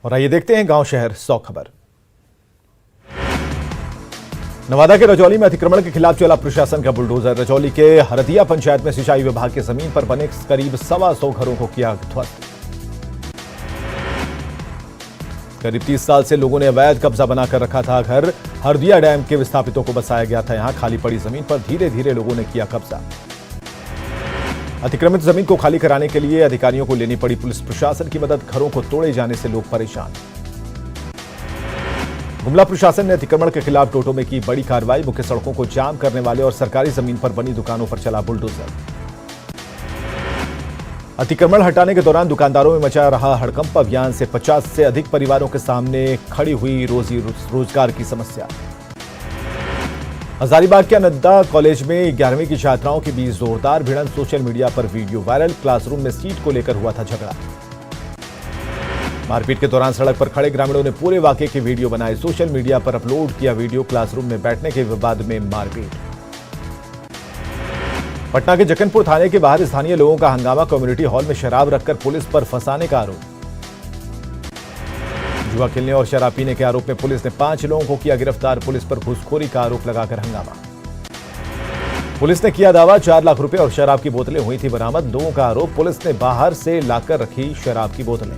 और आइए देखते हैं गांव शहर 100 खबर। नवादा के रजौली में अतिक्रमण के खिलाफ चला प्रशासन का बुलडोजर। रजौली के हरदिया पंचायत में सिंचाई विभाग की जमीन पर बने करीब 125 घरों को किया ध्वस्त। करीब 30 साल से लोगों ने अवैध कब्जा बनाकर रखा था घर। हरदिया डैम के विस्थापितों को बसाया गया था। यहां खाली पड़ी जमीन पर धीरे धीरे लोगों ने किया कब्जा। अतिक्रमित जमीन को खाली कराने के लिए अधिकारियों को लेनी पड़ी पुलिस प्रशासन की मदद। घरों को तोड़े जाने से लोग परेशान। गुमला प्रशासन ने अतिक्रमण के खिलाफ टोटो में की बड़ी कार्रवाई। मुख्य सड़कों को जाम करने वाले और सरकारी जमीन पर बनी दुकानों पर चला बुलडोजर। अतिक्रमण हटाने के दौरान दुकानदारों में मचा रहा हड़कंप अभियान से 50 से अधिक परिवारों के सामने खड़ी हुई रोजी रोजगार की समस्या। हजारीबाग के अनंता कॉलेज में 11वीं की छात्राओं के बीच जोरदार भिड़ंत। सोशल मीडिया पर वीडियो वायरल। क्लासरूम में सीट को लेकर हुआ था झगड़ा। मारपीट के दौरान सड़क पर खड़े ग्रामीणों ने पूरे वाकये के वीडियो बनाए। सोशल मीडिया पर अपलोड किया वीडियो। क्लासरूम में बैठने के विवाद में मारपीट। पटना के जक्कनपुर थाने के बाहर स्थानीय लोगों का हंगामा। कम्युनिटी हॉल में शराब रखकर पुलिस पर फंसाने का आरोप। जुआ खेलने और शराब पीने के आरोप में पुलिस ने 5 लोगों को किया गिरफ्तार। पुलिस पर घूसखोरी का आरोप लगाकर हंगामा। पुलिस ने किया दावा 4 लाख रुपए और शराब की बोतलें हुई थी बरामद। लोगों का आरोप पुलिस ने बाहर से लाकर रखी शराब की बोतलें।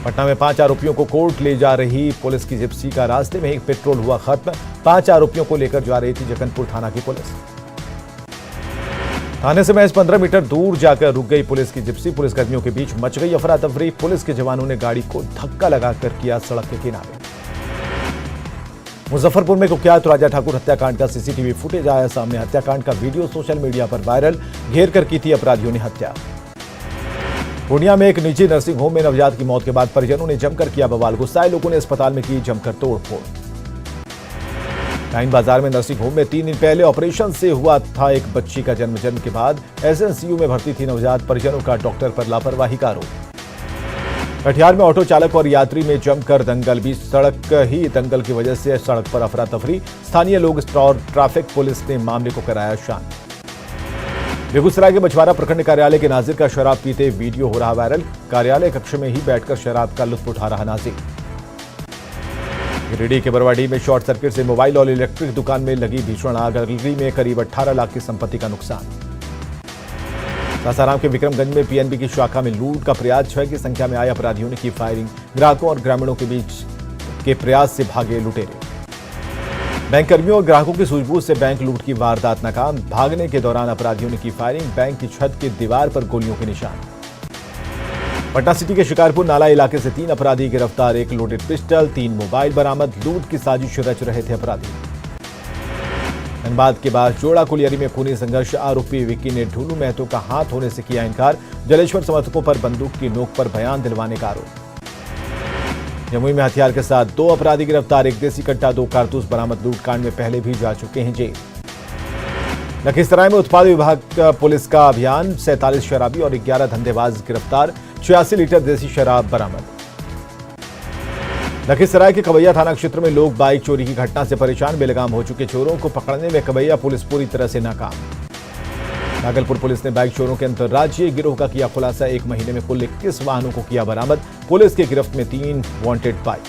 पटना में 5 आरोपियों को कोर्ट ले जा रही पुलिस की जिप्सी का रास्ते में ही पेट्रोल हुआ खत्म। 5 आरोपियों को लेकर जा रही थी जक्कनपुर थाना की पुलिस। थाने से महज 15 मीटर दूर जाकर रुक गई पुलिस की जिप्सी। पुलिसकर्मियों के बीच मच गई अफरा तफरी। पुलिस के जवानों ने गाड़ी को धक्का लगाकर किया सड़क के किनारे। मुजफ्फरपुर में कुख्यात राजा ठाकुर हत्याकांड का सीसीटीवी फुटेज आया सामने। हत्याकांड का वीडियो सोशल मीडिया पर वायरल। घेर कर की थी अपराधियों ने हत्या। पूर्णिया में एक निजी नर्सिंग होम में नवजात की मौत के बाद परिजनों ने जमकर किया बवाल। गुस्साए लोगों ने अस्पताल में की जमकर तोड़फोड़। लाइन बाजार में नर्सिंग होम में 3 दिन पहले ऑपरेशन से हुआ था एक बच्ची का जन्म के बाद एसएनसीयू में भर्ती थी नवजात। परिजनों का डॉक्टर पर लापरवाही का आरोप। कटिहार में ऑटो चालक और यात्री में जमकर दंगल। बीच सड़क ही दंगल की वजह से सड़क पर अफरा तफरी। स्थानीय लोग और ट्रैफिक पुलिस ने मामले को कराया शांत। बेगूसराय के बछवाड़ा प्रखंड कार्यालय के नाजिर का शराब पीते वीडियो हो रहा वायरल। कार्यालय कक्ष में ही बैठकर शराब का लुत्फ उठा रहा नाजिर। गिरिडीह के बरवाडीह में शॉर्ट सर्किट से मोबाइल और इलेक्ट्रिक दुकान में लगी भीषण आग। अगलगी में करीब 18 लाख की संपत्ति का नुकसान। सासाराम के विक्रमगंज में पीएनबी की शाखा में लूट का प्रयास। 6 की संख्या में आए अपराधियों ने की फायरिंग। ग्राहकों और ग्रामीणों के बीच के प्रयास से भागे लुटेरे। बैंक कर्मियों और ग्राहकों की सूझबूझ से बैंक लूट की वारदात नाकाम। भागने के दौरान अपराधियों ने की फायरिंग। बैंक की छत की दीवार पर गोलियों के निशान। पटना सिटी के शिकारपुर नाला इलाके से 3 अपराधी गिरफ्तार। 1 लोडेड पिस्टल, 3 मोबाइल बरामद। लूट की साजिश रच रहे थे अपराधी। धनबाद के बाद जोड़ा कुलियरी में खूनी संघर्ष। आरोपी विक्की ने ढूलू महतो का हाथ होने से किया इनकार। जलेश्वर समर्थकों पर बंदूक की नोक पर बयान दिलवाने का आरोप। जमुई में हथियार के साथ 2 अपराधी गिरफ्तार। 1 देसी कट्टा, 2 कारतूस बरामद। लूटकांड में पहले भी जा चुके हैं जेल। लखीसराय में उत्पाद विभाग पुलिस का अभियान। 47 शराबी और 11 धंधेबाज गिरफ्तार। 86 लीटर देसी शराब बरामद। लखीसराय के कबैया थाना क्षेत्र में लोग बाइक चोरी की घटना से परेशान। बेलगाम हो चुके चोरों को पकड़ने में कबैया पुलिस पूरी तरह से नाकाम। भागलपुर पुलिस ने बाइक चोरों के अंतर्राज्यीय गिरोह का किया खुलासा। 1 महीने में कुल 21 वाहनों को किया बरामद। पुलिस की गिरफ्त में 3 वांटेड बाइक।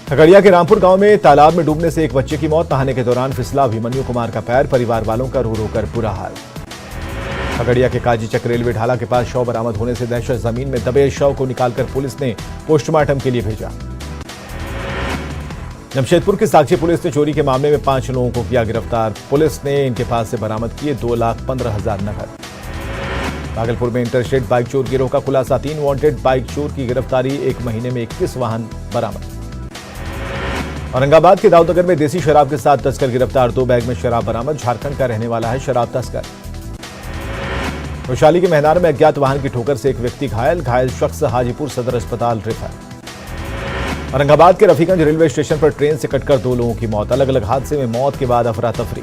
खगड़िया के रामपुर गांव में तालाब में डूबने से एक बच्चे की मौत। नहाने के दौरान फिसला अभिमन्यु कुमार का पैर। परिवार वालों का रो रो कर बुरा हाल। खगड़िया के काजीचक रेलवे ढाला के पास शव बरामद होने से दहशत। जमीन में दबे शव को निकालकर पुलिस ने पोस्टमार्टम के लिए भेजा। जमशेदपुर की साक्षी पुलिस ने चोरी के मामले में 5 लोगों को किया गिरफ्तार। पुलिस ने इनके पास से बरामद किए 2,15,000 नकद। भागलपुर में इंटरस्टेट बाइक चोर गिरोह का खुलासा। 3 वांटेड बाइक चोर की गिरफ्तारी। 1 महीने में 21 वाहन बरामद। औरंगाबाद के दाऊदनगर में देसी शराब के साथ तस्कर गिरफ्तार। 2 बैग में शराब बरामद। झारखंड का रहने वाला है शराब तस्कर। वैशाली के मेहनार में अज्ञात वाहन की ठोकर से एक व्यक्ति घायल। घायल शख्स हाजीपुर सदर अस्पताल रेफर। औरंगाबाद के रफीगंज रेलवे स्टेशन पर ट्रेन से कटकर 2 लोगों की मौत। अलग अलग हादसे में मौत के बाद अफरा तफरी।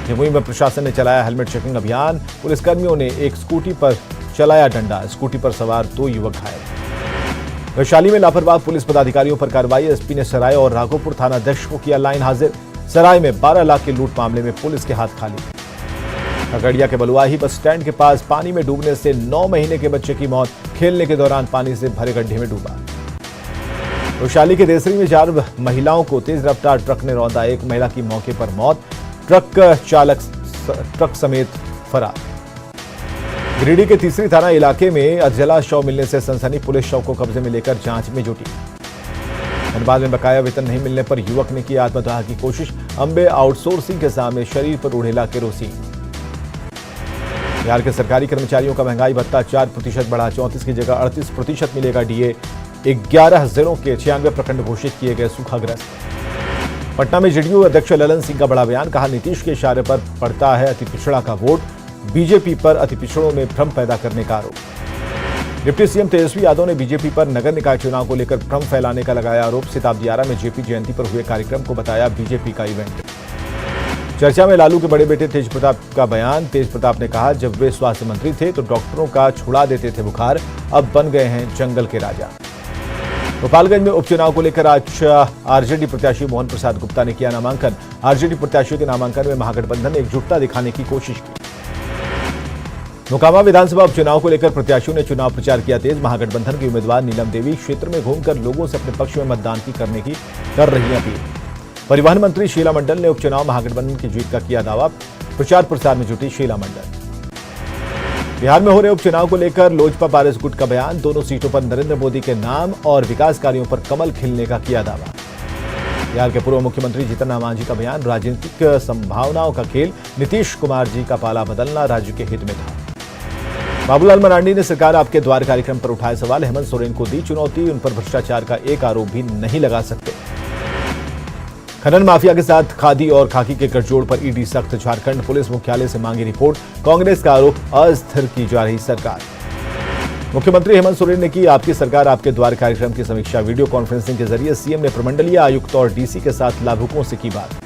जमुई में प्रशासन ने चलाया हेलमेट चेकिंग अभियान। पुलिसकर्मियों ने एक स्कूटी पर चलाया डंडा। स्कूटी पर सवार 2 युवक घायल। वैशाली में लापरवाह पुलिस पदाधिकारियों पर कार्रवाई। एसपी ने सराय और राघोपुर थानाध्यक्ष को किया लाइन हाजिर। सराय में 12 लाख की लूट मामले में पुलिस के हाथ खाली। खगड़िया के बलुआही बस स्टैंड के पास पानी में डूबने से 9 महीने के बच्चे की मौत, खेलने के दौरान पानी से भरे गड्ढे में डूबा। वैशाली के देसरी में 4 महिलाओं को तेज रफ्तार ट्रक ने रौंदा, एक महिला की मौके पर मौत, ट्रक चालक ट्रक समेत फरार। गिरिडीह के तीसरी थाना इलाके में अधजला शव मिलने से सनसनी, पुलिस शव को कब्जे में लेकर जांच में जुटी। धनबाद में बकाया वेतन नहीं मिलने पर युवक ने की आत्मदाह की कोशिश, अंबे आउटसोर्सिंग के सामने शरीर पर उड़ेला केरोसिन। बिहार के सरकारी कर्मचारियों का महंगाई भत्ता 4% बढ़ा, 34 की जगह 38% मिलेगा डीए। 11 जिलों के 96 प्रखंड घोषित किए गए सूखाग्रस्त। पटना में जेडीयू अध्यक्ष ललन सिंह का बड़ा बयान, कहा नीतीश के इशारे पर पड़ता है अति पिछड़ा का वोट, बीजेपी पर अति पिछड़ों में भ्रम पैदा करने का आरोप। डिप्टी सीएम तेजस्वी यादव ने बीजेपी पर नगर निकाय चुनाव को लेकर भ्रम फैलाने का लगाया आरोप। सिताब दियारा में जेपी जयंती पर हुए कार्यक्रम को बताया बीजेपी का इवेंट। चर्चा में लालू के बड़े बेटे तेज प्रताप का बयान, तेज प्रताप ने कहा जब वे स्वास्थ्य मंत्री थे तो डॉक्टरों का छुड़ा देते थे बुखार, अब बन गए हैं जंगल के राजा। गोपालगंज में उपचुनाव को लेकर आज आरजेडी प्रत्याशी मोहन प्रसाद गुप्ता ने किया नामांकन। आरजेडी प्रत्याशियों के नामांकन में महागठबंधन ने एकजुटता दिखाने की कोशिश की। मोकामा विधानसभा उपचुनाव को लेकर प्रत्याशियों ने चुनाव प्रचार किया तेज। महागठबंधन की उम्मीदवार नीलम देवी क्षेत्र में घूमकर लोगों से अपने पक्ष में मतदान कर रही अपील। परिवहन मंत्री शीला मंडल ने उपचुनाव महागठबंधन की जीत का किया दावा, प्रचार प्रसार में जुटी शीला मंडल। बिहार में हो रहे उपचुनाव को लेकर लोजपा पारस गुट का बयान, दोनों सीटों पर नरेंद्र मोदी के नाम और विकास कार्यों पर कमल खिलने का किया दावा। बिहार के पूर्व मुख्यमंत्री जीतन राम मांझी का बयान, राजनीतिक संभावनाओं का खेल, नीतीश कुमार जी का पाला बदलना राज्य के हित में था। बाबूलाल मरांडी ने सरकार आपके द्वार कार्यक्रम पर उठाए सवाल, हेमंत सोरेन को दी चुनौती, उन पर भ्रष्टाचार का एक आरोप भी नहीं लगा सकते। खनन माफिया के साथ खादी और खाकी के गठजोड़ पर ईडी सख्त, झारखंड पुलिस मुख्यालय से मांगी रिपोर्ट, कांग्रेस का आरोप अस्थिर की जा रही सरकार। मुख्यमंत्री हेमंत सोरेन ने की आपकी सरकार आपके द्वार कार्यक्रम की समीक्षा, वीडियो कॉन्फ्रेंसिंग के जरिए सीएम ने प्रमंडलीय आयुक्त और डीसी के साथ लाभुकों से की बात।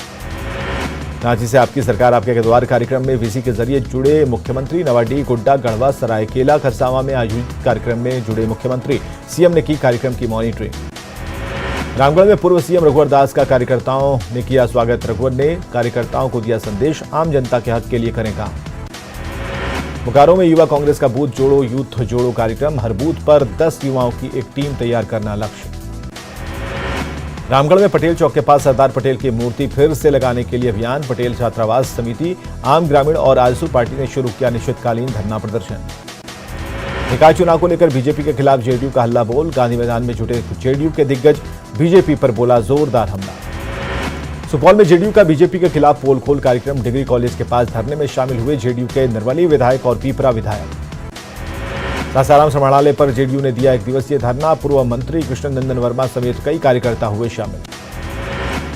रांची से आपकी सरकार आपके द्वार कार्यक्रम में वीसी के जरिए जुड़े मुख्यमंत्री, नवाडीह, गोड्डा, गढ़वा, सरायकेला, खरसावां में आयोजित कार्यक्रम में जुड़े मुख्यमंत्री, सीएम ने की कार्यक्रम की मॉनिटरिंग। रामगढ़ में पूर्व सीएम रघुवर दास का कार्यकर्ताओं ने किया स्वागत, रघुवर ने कार्यकर्ताओं को दिया संदेश, आम जनता के हक के लिए करें काम। बोकारो में युवा कांग्रेस का बूथ जोड़ो यूथ जोड़ो कार्यक्रम, हर बूथ पर 10 युवाओं की एक टीम तैयार करना लक्ष्य। रामगढ़ में पटेल चौक के पास सरदार पटेल की मूर्ति फिर से लगाने के लिए अभियान, पटेल छात्रावास समिति, आम ग्रामीण और आजसू पार्टी ने शुरू किया निश्चितकालीन धरना प्रदर्शन। निकाय चुनाव को लेकर बीजेपी के खिलाफ जेडीयू का हल्ला बोल, गांधी मैदान में जुटे जेडीयू के दिग्गज, बीजेपी पर बोला जोरदार हमला। सुपौल में जेडीयू का बीजेपी के खिलाफ पोल खोल कार्यक्रम, डिग्री कॉलेज के पास धरने में शामिल हुए जेडीयू के निर्मली विधायक और पीपरा विधायक। सासाराम समाहरणालय पर जेडीयू ने दिया 1 दिवसीय धरना, पूर्व मंत्री कृष्ण नंदन वर्मा समेत कई कार्यकर्ता हुए शामिल।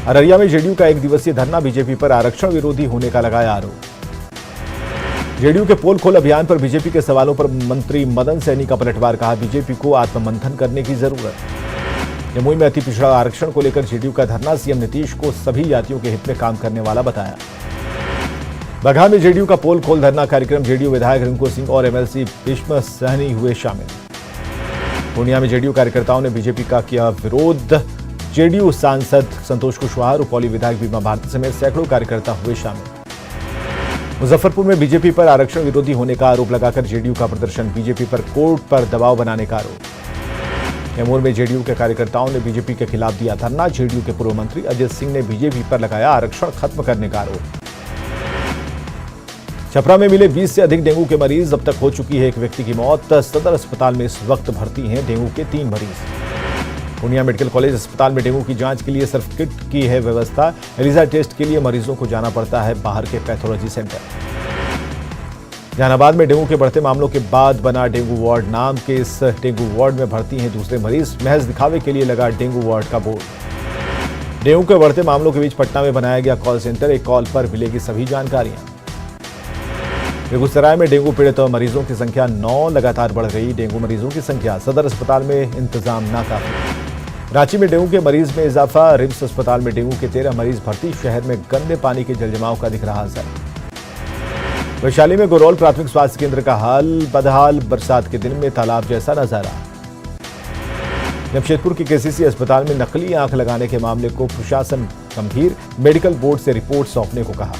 अररिया में जेडीयू का 1 दिवसीय धरना, बीजेपी पर आरक्षण विरोधी होने का लगाया आरोप। जेडीयू के पोल खोल अभियान पर बीजेपी के सवालों पर मंत्री मदन सैनी का पलटवार, कहा बीजेपी को आत्ममंथन करने की जरूरत। जमुई में अति पिछड़ा आरक्षण को लेकर जेडीयू का धरना, सीएम नीतीश को सभी जातियों के हित में काम करने वाला बताया। बघा में जेडीयू का पोल खोल धरना कार्यक्रम, जेडीयू विधायक रिंकू सिंह और एमएलसी भीष्म सहनी हुए शामिल। पूर्णिया में जेडीयू कार्यकर्ताओं ने बीजेपी का किया विरोध, जेडीयू सांसद संतोष कुशवाहा, रुपौली विधायक बीमा भारती समेत सैकड़ों कार्यकर्ता हुए शामिल। मुजफ्फरपुर में बीजेपी पर आरक्षण विरोधी होने का आरोप लगाकर जेडीयू का प्रदर्शन, बीजेपी पर कोर्ट पर दबाव बनाने का आरोप। कैमूर में जेडीयू के कार्यकर्ताओं ने बीजेपी के खिलाफ दिया धरना, जेडीयू के पूर्व मंत्री अजय सिंह ने बीजेपी पर लगाया आरक्षण खत्म करने का आरोप। छपरा में मिले 20 से अधिक डेंगू के मरीज, अब तक हो चुकी है 1 व्यक्ति की मौत। सदर अस्पताल में इस वक्त भर्ती हैं डेंगू के 3 मरीज। पूर्णिया मेडिकल कॉलेज अस्पताल में डेंगू की जांच के लिए सिर्फ किट की है व्यवस्था, एलिजा टेस्ट के लिए मरीजों को जाना पड़ता है बाहर के पैथोलॉजी सेंटर। जहानाबाद में डेंगू के बढ़ते मामलों के बाद बना डेंगू वार्ड, नाम के इस डेंगू वार्ड में भर्ती हैं दूसरे मरीज, महज दिखावे के लिए लगा डेंगू वार्ड का बोर्ड। डेंगू के बढ़ते मामलों के बीच पटना में बनाया गया कॉल सेंटर, एक कॉल पर मिलेगी सभी जानकारियां। बेगूसराय में डेंगू पीड़ित मरीजों की संख्या 9 लगातार बढ़ रही, डेंगू मरीजों की संख्या, सदर अस्पताल में इंतजाम नाकाफी। रांची में डेंगू के मरीज में इजाफा, रिम्स अस्पताल में डेंगू के 13 मरीज भर्ती, शहर में गंदे पानी के जलजमाव का दिख रहा असर। वैशाली में गोरौल प्राथमिक स्वास्थ्य केंद्र का हाल बदहाल, बरसात के दिन में तालाब जैसा नजारा। जमशेदपुर के केसीसी अस्पताल में नकली आंख लगाने के मामले को प्रशासन गंभीर, मेडिकल बोर्ड से रिपोर्ट सौंपने को कहा।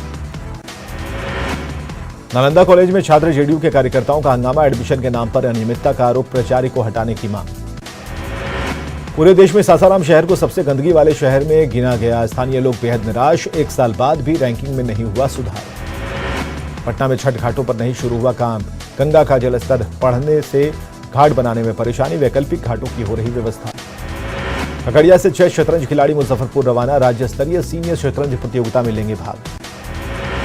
नालंदा कॉलेज में छात्र जेडीयू के कार्यकर्ताओं का हंगामा, एडमिशन के नाम पर अनियमितता का आरोप, प्राचार्य को हटाने की मांग। पूरे देश में सासाराम शहर को सबसे गंदगी वाले शहर में गिना गया। स्थानीय लोग बेहद निराश, 1 साल बाद भी रैंकिंग में नहीं हुआ सुधार। पटना में छठ घाटों पर नहीं शुरू हुआ काम, गंगा का जलस्तर बढ़ने से घाट बनाने में परेशानी, वैकल्पिक घाटों की हो रही व्यवस्था। खगड़िया से 6 शतरंज खिलाड़ी मुजफ्फरपुर रवाना, राज्य स्तरीय सीनियर शतरंज प्रतियोगिता में लेंगे भाग।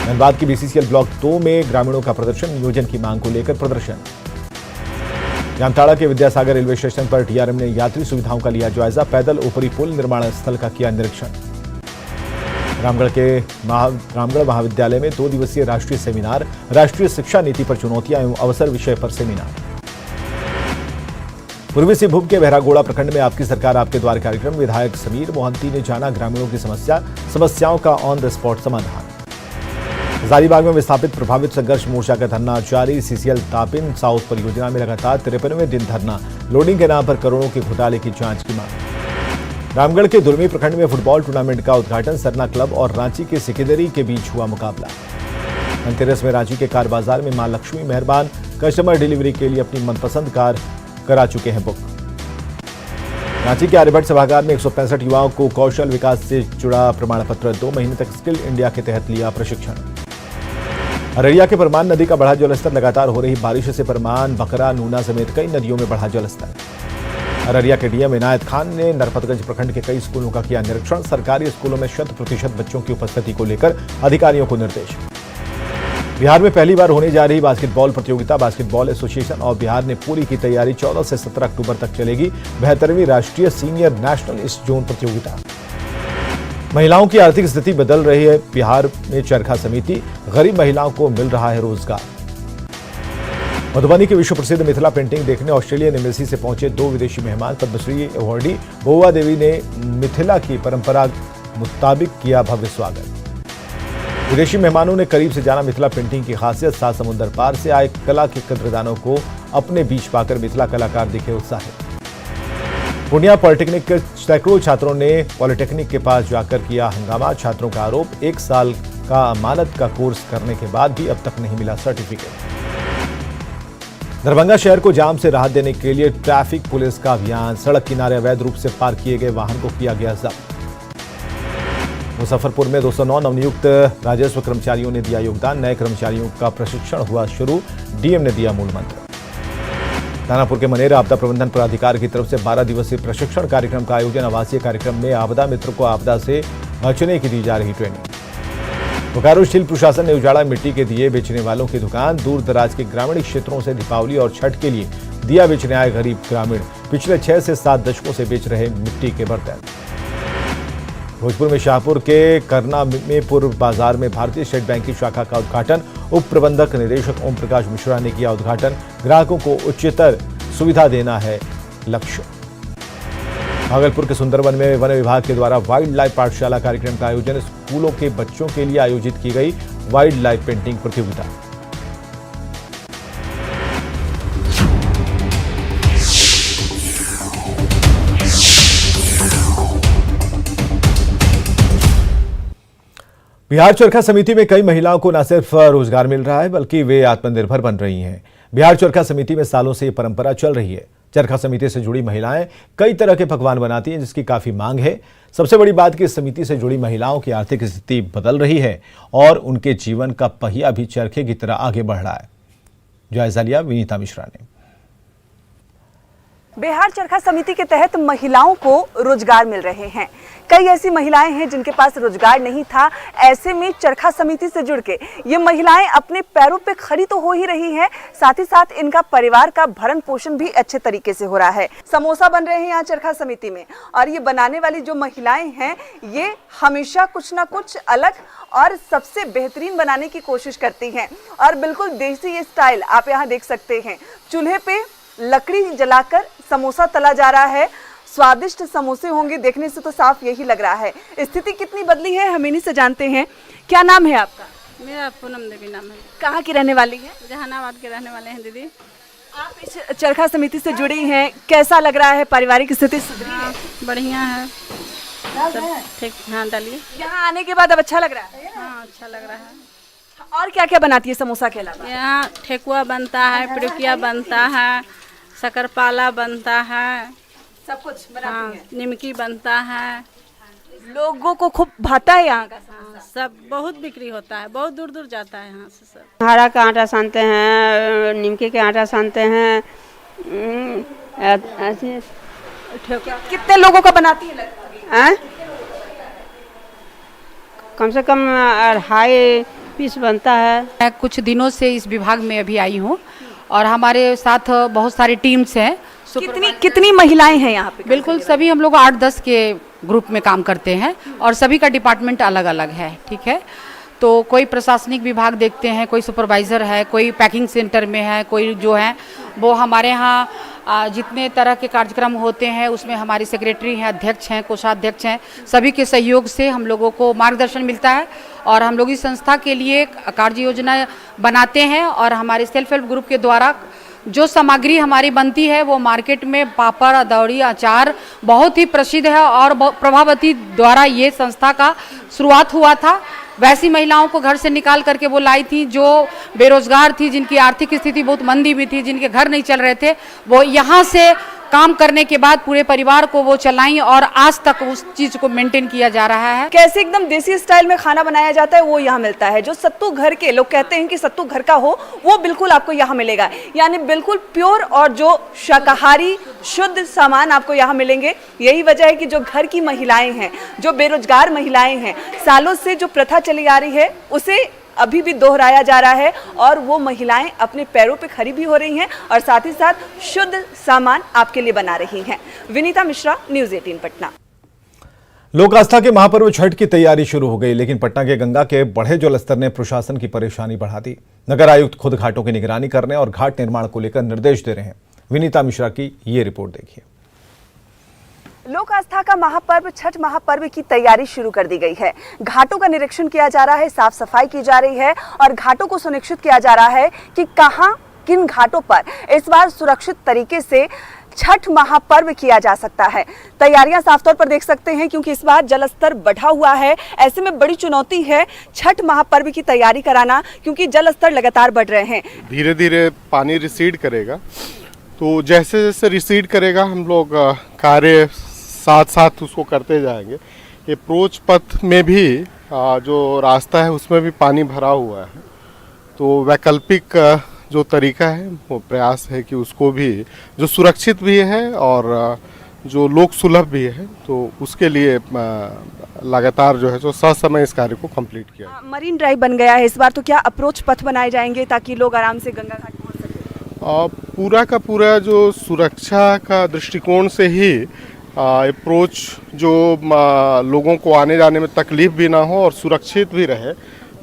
धनबाद की बीसीसीएल ब्लॉक 2 में ग्रामीणों का प्रदर्शन, नियोजन की मांग को लेकर प्रदर्शन। जामताड़ा के विद्यासागर रेलवे स्टेशन पर टीआरएम ने यात्री सुविधाओं का लिया जायजा, पैदल ऊपरी पुल निर्माण स्थल का किया निरीक्षण। रामगढ़ महाविद्यालय में 2 दिवसीय राष्ट्रीय सेमिनार, राष्ट्रीय शिक्षा नीति पर चुनौतियां एवं अवसर विषय पर सेमिनार। पूर्वी सिंहभूम के बहरागोड़ा प्रखंड में आपकी सरकार आपके द्वार कार्यक्रम, विधायक समीर मोहंती ने जाना ग्रामीणों की समस्याओं का ऑन द स्पॉट समाधान। हजारीबाग में विस्थापित प्रभावित संघर्ष मोर्चा का धरना जारी, सीसीएल तापिन साउथ परियोजना में लगातार 53वें दिन धरना, लोडिंग के नाम पर करोड़ों के घोटाले की जांच की मांग। रामगढ़ के दुर्मी प्रखंड में फुटबॉल टूर्नामेंट का उद्घाटन, सरना क्लब और रांची के सिकिदरी के बीच हुआ मुकाबला। धनतेरस में रांची के कार बाजार में मां लक्ष्मी मेहरबान, कस्टमर डिलीवरी के लिए अपनी मनपसंद कार करा चुके हैं बुक। रांची के आर्यभट्ट सभागार में 165 युवाओं को कौशल विकास से जुड़ा प्रमाण पत्र, 2 महीने तक स्किल इंडिया के तहत लिया प्रशिक्षण। अररिया के परमान नदी का बढ़ा जलस्तर, लगातार हो रही बारिश से परमान, बकरा, नूना समेत कई नदियों में बढ़ा जलस्तर। अररिया के डीएम इनायत खान ने नरपतगंज प्रखंड के कई स्कूलों का किया निरीक्षण, सरकारी स्कूलों में 100% बच्चों की उपस्थिति को लेकर अधिकारियों को निर्देश। बिहार में पहली बार होने जा रही बास्केटबॉल प्रतियोगिता, बास्केटबॉल एसोसिएशन ऑफ बिहार ने पूरी की तैयारी, 14 से 17 अक्टूबर तक चलेगी 72वीं राष्ट्रीय सीनियर नेशनल ईस्ट जोन प्रतियोगिता। महिलाओं की आर्थिक स्थिति बदल रही है, बिहार में चरखा समिति, गरीब महिलाओं को मिल रहा है रोजगार। मधुबनी की विश्व प्रसिद्ध मिथिला पेंटिंग देखने ऑस्ट्रेलियन एम्बेसी से पहुंचे 2 विदेशी मेहमान, पद्मश्री अवार्डी बहुआ देवी ने मिथिला की परंपरा मुताबिक किया भव्य स्वागत। विदेशी मेहमानों ने करीब से जाना मिथिला पेंटिंग की खासियत, 7 समुद्र पार से आए कला के कद्रदानों को अपने बीच पाकर मिथिला कलाकार दिखे उत्साहित। पूर्णिया पॉलिटेक्निक के सैकड़ों छात्रों ने पॉलिटेक्निक के पास जाकर किया हंगामा, छात्रों का आरोप, 1 साल का अमानत का कोर्स करने के बाद भी अब तक नहीं मिला सर्टिफिकेट। दरभंगा शहर को जाम से राहत देने के लिए ट्रैफिक पुलिस का अभियान, सड़क किनारे अवैध रूप से पार्क किए गए वाहन को किया गया जब्त। मुजफ्फरपुर में 209 नवनियुक्त राजस्व कर्मचारियों ने दिया योगदान, नए कर्मचारियों का प्रशिक्षण हुआ शुरू, डीएम ने दिया मूल मंत्र। दानापुर के मनेरा आपदा प्रबंधन प्राधिकार की तरफ से 12 दिवसीय प्रशिक्षण कार्यक्रम का आयोजन, आवासीय कार्यक्रम में आपदा मित्र को आपदा से बचने की दी जा रही ट्रेनिंग। बोकारो स्टील प्रशासन ने उजाड़ा मिट्टी के दिए बेचने वालों की दुकान, दूर दराज के ग्रामीण क्षेत्रों से दीपावली और छठ के लिए दिया बेचने आए गरीब ग्रामीण, पिछले 6 से 7 दशकों से बेच रहे मिट्टी के बर्तन। भोजपुर में शाहपुर के करनामेपुर बाजार में भारतीय स्टेट बैंक की शाखा का उद्घाटन, उप प्रबंधक निदेशक ओम प्रकाश मिश्रा ने किया उद्घाटन, ग्राहकों को उच्चतर सुविधा देना है लक्ष्य। भागलपुर के सुंदरवन में वन विभाग के द्वारा वाइल्ड लाइफ पाठशाला कार्यक्रम का आयोजन, स्कूलों के बच्चों के लिए आयोजित की गई वाइल्ड लाइफ पेंटिंग प्रतियोगिता। बिहार चरखा समिति में कई महिलाओं को न सिर्फ रोजगार मिल रहा है बल्कि वे आत्मनिर्भर बन रही हैं। बिहार चरखा समिति में सालों से ये परंपरा चल रही है। चरखा समिति से जुड़ी महिलाएं कई तरह के पकवान बनाती हैं, जिसकी काफी मांग है। सबसे बड़ी बात कि इस समिति से जुड़ी महिलाओं की आर्थिक स्थिति बदल रही है और उनके जीवन का पहिया भी चरखे की तरह आगे बढ़ रहा है। जायजा लिया विनीता मिश्रा ने। बिहार चरखा समिति के तहत महिलाओं को रोजगार मिल रहे हैं। कई ऐसी महिलाएं हैं जिनके पास रोजगार नहीं था, ऐसे में चरखा समिति से जुड़ के ये महिलाएं अपने पैरों पे खड़ी तो हो ही रही है, साथ ही साथ इनका परिवार का भरण पोषण भी अच्छे तरीके से हो रहा है। समोसा बन रहे हैं यहाँ चरखा समिति में, और ये बनाने वाली जो महिलाएं हैं ये हमेशा कुछ ना कुछ अलग और सबसे बेहतरीन बनाने की कोशिश करती हैं। और बिल्कुल देसी ये स्टाइल आप यहाँ देख सकते हैं, चूल्हे पे लकड़ी जलाकर समोसा तला जा रहा है। स्वादिष्ट समोसे होंगे, देखने से तो साफ यही लग रहा है। स्थिति कितनी बदली है हम इन्हीं से जानते हैं। क्या नाम है आपका? मेरा पूनम देवी नाम है। कहाँ की रहने वाली है? जहानाबाद के रहने वाले हैं दीदी। आप इस चरखा समिति से जुड़ी हैं, कैसा लग रहा है? पारिवारिक स्थिति सुधरी है? बढ़िया है, ठीक। हाँ डालिए। यहाँ आने के बाद अब अच्छा लग रहा है? हाँ अच्छा लग रहा है। और क्या क्या बनाती है समोसा के अलावा? यहाँ ठेकुआ बनता है, पिड़ुकिया बनता है, शकरपाला बनता है, सब कुछ हाँ, निमकी बनता है। लोगों को खूब भाता है यहाँ का हाँ, सब बहुत बिक्री होता है, बहुत दूर दूर जाता है यहाँ से सब। हरा का आटा सानते हैं, निमकी के आटा सानते हैं, ऐसे कितने लोगों का बनाती है हैं? कम से कम 2.5 पीस बनता है। मैं कुछ दिनों से इस विभाग में अभी आई हूँ और हमारे साथ बहुत सारी टीम्स हैं। कितनी महिलाएं हैं यहाँ पे? बिल्कुल सभी हम लोग 8-10 के ग्रुप में काम करते हैं और सभी का डिपार्टमेंट अलग अलग है, ठीक है। तो कोई प्रशासनिक विभाग देखते हैं, कोई सुपरवाइज़र है, कोई पैकिंग सेंटर में है, कोई जो है वो हमारे यहाँ जितने तरह के कार्यक्रम होते हैं उसमें हमारी सेक्रेटरी हैं, अध्यक्ष हैं, कोषाध्यक्ष हैं, सभी के सहयोग से हम लोगों को मार्गदर्शन मिलता है और हम लोग इस संस्था के लिए कार्य योजना बनाते हैं और हमारे सेल्फ हेल्प ग्रुप के द्वारा जो सामग्री हमारी बनती है वो मार्केट में पापड़, अदौड़ी, अचार बहुत ही प्रसिद्ध है और प्रभावती द्वारा ये संस्था का शुरुआत हुआ था। वैसी महिलाओं को घर से निकाल करके वो लाई थी जो बेरोजगार थी, जिनकी आर्थिक स्थिति बहुत मंदी में थी, जिनके घर नहीं चल रहे थे। वो यहाँ से काम करने के बाद पूरे परिवार को वो चलाई और आज तक उस चीज़ को मेंटेन किया जा रहा है। कैसे एकदम देसी स्टाइल में खाना बनाया जाता है वो यहाँ मिलता है। जो सत्तू घर के लोग कहते हैं कि सत्तू घर का हो, वो बिल्कुल आपको यहाँ मिलेगा। यानी बिल्कुल प्योर और जो शाकाहारी शुद्ध सामान आपको यहाँ मिलेंगे। यही वजह है कि जो घर की महिलाएं हैं, जो बेरोजगार महिलाएं हैं, सालों से जो प्रथा चली आ रही है उसे अभी भी दोहराया जा रहा है और वो महिलाएं अपने पैरों पे खड़ी भी हो रही हैं और साथ ही साथ शुद्ध सामान आपके लिए बना रही हैं। विनीता मिश्रा, न्यूज़ 18 पटना। लोक आस्था के महापर्व छठ की तैयारी शुरू हो गई, लेकिन पटना के गंगा के बढ़े जलस्तर ने प्रशासन की परेशानी बढ़ा दी। नगर आयुक्त खुद घाटों की निगरानी करने और घाट निर्माण को लेकर निर्देश दे रहे हैं। विनीता मिश्रा की ये रिपोर्ट देखिए। लोक आस्था का महापर्व छठ महापर्व की तैयारी शुरू कर दी गई है। घाटों का निरीक्षण किया जा रहा है, साफ सफाई की जा रही है और घाटों को सुनिश्चित किया जा रहा है कि कहां किन घाटों पर इस बार सुरक्षित तरीके से छठ महापर्व किया जा सकता है। तैयारियां साफ तौर पर देख सकते हैं क्योंकि इस बार जलस्तर बढ़ा हुआ है। ऐसे में बड़ी चुनौती है छठ महापर्व की तैयारी कराना क्योंकि जलस्तर लगातार बढ़ रहे हैं। धीरे धीरे पानी रिसीड करेगा, तो जैसे जैसे रिसीड करेगा हम लोग कार्य साथ साथ उसको करते जाएंगे। अप्रोच पथ में भी जो रास्ता है उसमें भी पानी भरा हुआ है, तो वैकल्पिक जो तरीका है वो प्रयास है कि उसको भी जो सुरक्षित भी है और जो लोक सुलभ भी है, तो उसके लिए लगातार जो है जो ससमय इस कार्य को कंप्लीट किया। मरीन ड्राइव बन गया है इस बार, तो क्या अप्रोच पथ बनाए जाएंगे ताकि लोग आराम से गंगा घाट पहुंच सकें? पूरा का पूरा जो सुरक्षा का दृष्टिकोण से ही अप्रोच जो लोगों को आने जाने में तकलीफ भी ना हो और सुरक्षित भी रहे,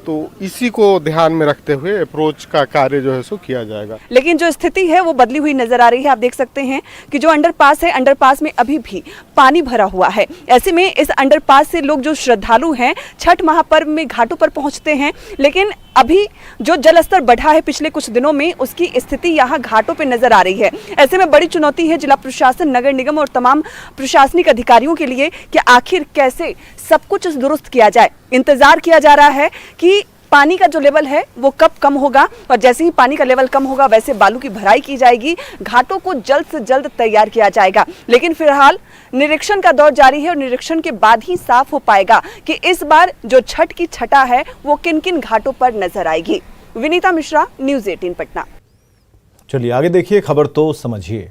तो इसी को ध्यान में रखते हुए अप्रोच का कार्य जो है सो किया जाएगा। लेकिन जो स्थिति है वो बदली हुई नजर आ रही है। आप देख सकते हैं कि जो अंडरपास है, अंडरपास में अभी भी पानी भरा हुआ है। ऐसे में इस अंडरपास से लोग जो श्रद्धालु हैं छठ महापर्व में घाटों पर पहुंचते हैं, लेकिन अभी जो जलस्तर बढ़ा है पिछले कुछ दिनों में उसकी स्थिति यहाँ घाटों पे नजर आ रही है। ऐसे में बड़ी चुनौती है जिला प्रशासन, नगर निगम और तमाम प्रशासनिक अधिकारियों के लिए कि आखिर कैसे सब कुछ दुरुस्त किया जाए। इंतजार किया जा रहा है कि पानी का जो लेवल है वो कब कम होगा और जैसे ही पानी का लेवल कम होगा वैसे बालू की भराई की जाएगी, घाटों को जल्द से जल्द तैयार किया जाएगा। लेकिन फिलहाल निरीक्षण का दौर जारी है और निरीक्षण के बाद ही साफ हो पाएगा कि इस बार जो छठ की छठा है वो किन किन घाटों पर नजर आएगी। विनीता मिश्रा, न्यूज़ 18 पटना। चलिए आगे देखिए खबर तो समझिए।